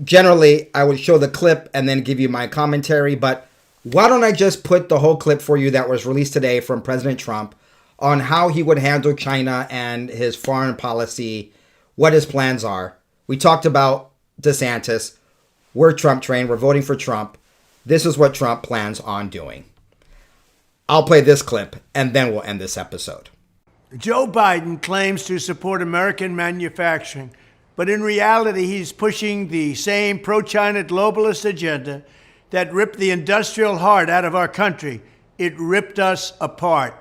generally, I would show the clip and then give you my commentary, but why don't I just put the whole clip for you that was released today from President Trump on how he would handle China and his foreign policy, what his plans are. We talked about DeSantis. We're Trump trained. We're voting for Trump. This is what Trump plans on doing. I'll play this clip, and then we'll end this episode. Joe Biden claims to support American manufacturing, but in reality, he's pushing the same pro-China globalist agenda that ripped the industrial heart out of our country. It ripped us apart.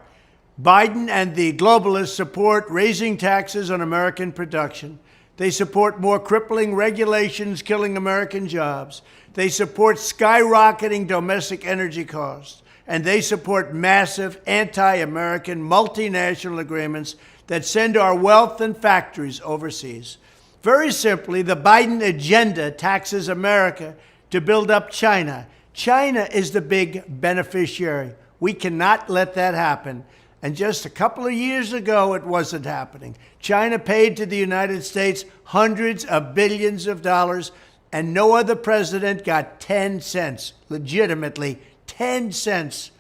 Biden and the globalists support raising taxes on American production. They support more crippling regulations killing American jobs. They support skyrocketing domestic energy costs. And they support massive anti-American multinational agreements that send our wealth and factories overseas. Very simply, the Biden agenda taxes America to build up China. China is the big beneficiary. We cannot let that happen. And just a couple of years ago, it wasn't happening. China paid to the United States hundreds of billions of dollars, and no other president got 10 cents, legitimately 10 cents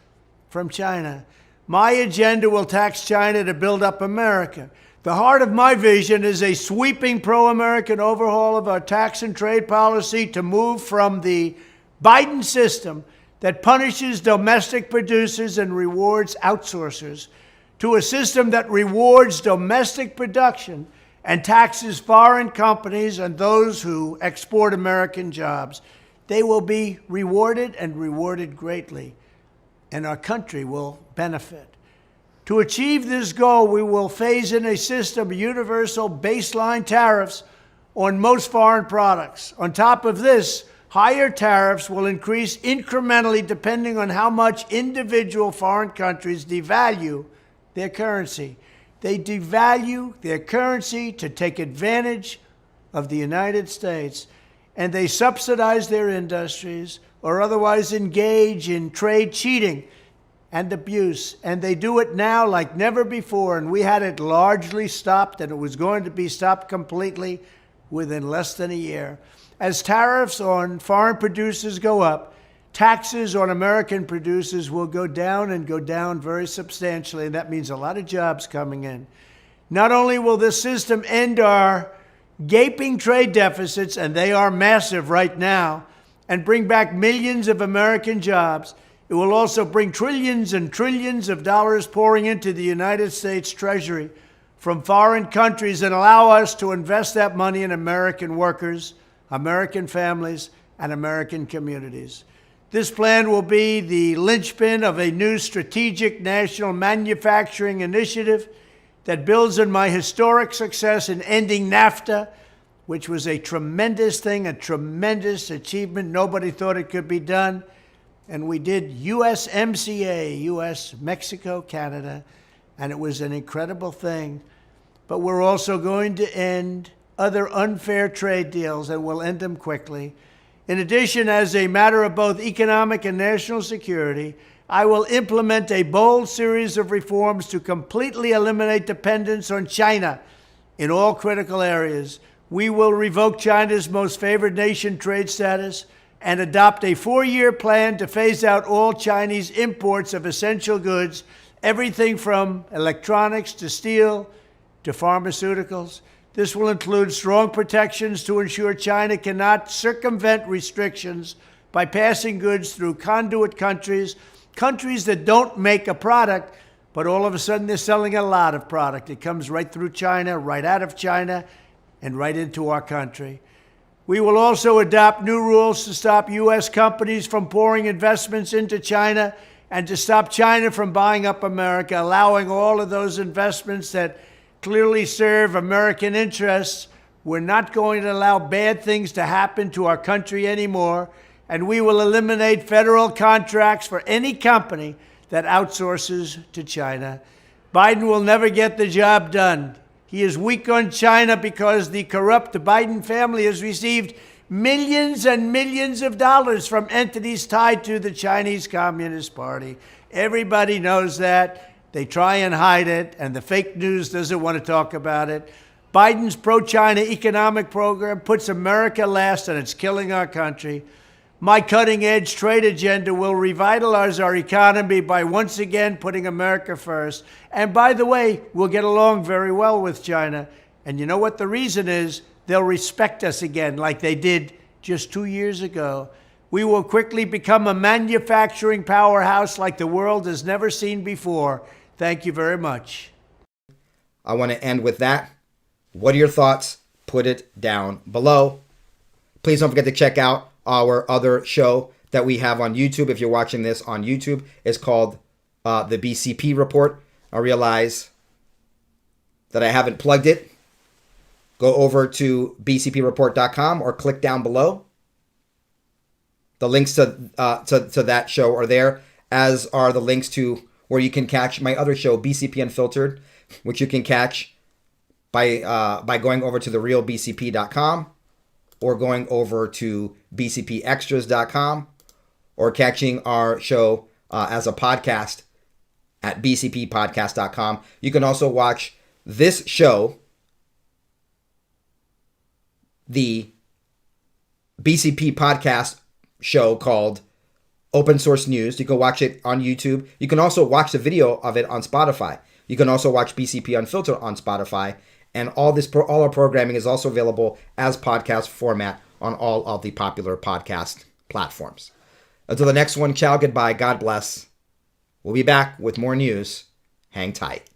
from China. My agenda will tax China to build up America. The heart of my vision is a sweeping pro-American overhaul of our tax and trade policy to move from the Biden system that punishes domestic producers and rewards outsourcers to a system that rewards domestic production and taxes foreign companies and those who export American jobs. They will be rewarded and rewarded greatly, and our country will benefit. To achieve this goal, we will phase in a system of universal baseline tariffs on most foreign products. On top of this, higher tariffs will increase incrementally depending on how much individual foreign countries devalue their currency. They devalue their currency to take advantage of the United States, and they subsidize their industries or otherwise engage in trade cheating and abuse. And they do it now like never before, and we had it largely stopped, and it was going to be stopped completely within less than a year. As tariffs on foreign producers go up, taxes on American producers will go down and go down very substantially, and that means a lot of jobs coming in. Not only will this system end our gaping trade deficits, and they are massive right now, and bring back millions of American jobs, it will also bring trillions and trillions of dollars pouring into the United States Treasury from foreign countries and allow us to invest that money in American workers, American families, and American communities. This plan will be the linchpin of a new strategic national manufacturing initiative that builds on my historic success in ending NAFTA, which was a tremendous thing, a tremendous achievement. Nobody thought it could be done. And we did USMCA, US, Mexico, Canada, and it was an incredible thing. But we're also going to end other unfair trade deals, and we'll end them quickly. In addition, as a matter of both economic and national security, I will implement a bold series of reforms to completely eliminate dependence on China in all critical areas. We will revoke China's most favored nation trade status and adopt a 4-year plan to phase out all Chinese imports of essential goods, everything from electronics to steel to pharmaceuticals. This will include strong protections to ensure China cannot circumvent restrictions by passing goods through conduit countries, countries that don't make a product, but all of a sudden they're selling a lot of product. It comes right through China, right out of China, and right into our country. We will also adopt new rules to stop U.S. companies from pouring investments into China and to stop China from buying up America, allowing all of those investments that clearly serve American interests. We're not going to allow bad things to happen to our country anymore, and we will eliminate federal contracts for any company that outsources to China. Biden will never get the job done. He is weak on China because the corrupt Biden family has received millions and millions of dollars from entities tied to the Chinese Communist Party. Everybody knows that. They try and hide it, and the fake news doesn't want to talk about it. Biden's pro-China economic program puts America last and it's killing our country. My cutting-edge trade agenda will revitalize our economy by once again putting America first. And by the way, we'll get along very well with China. And you know what the reason is? They'll respect us again like they did just 2 years ago. We will quickly become a manufacturing powerhouse like the world has never seen before. Thank you very much. I want to end with that. What are your thoughts? Put it down below. Please don't forget to check out our other show that we have on YouTube. If you're watching this on YouTube, it's called the BCP Report. I realize that I haven't plugged it. Go over to bcpreport.com or click down below. The links to that show are there, as are the links to where you can catch my other show, BCP Unfiltered, which you can catch by going over to therealbcp.com or going over to bcpextras.com or catching our show as a podcast at bcppodcast.com. You can also watch this show, the BCP podcast show called Open Source News. You can watch it on YouTube. You can also watch the video of it on Spotify. You can also watch BCP Unfiltered on Spotify. And all our programming is also available as podcast format on all of the popular podcast platforms. Until the next one, ciao, goodbye, God bless. We'll be back with more news. Hang tight.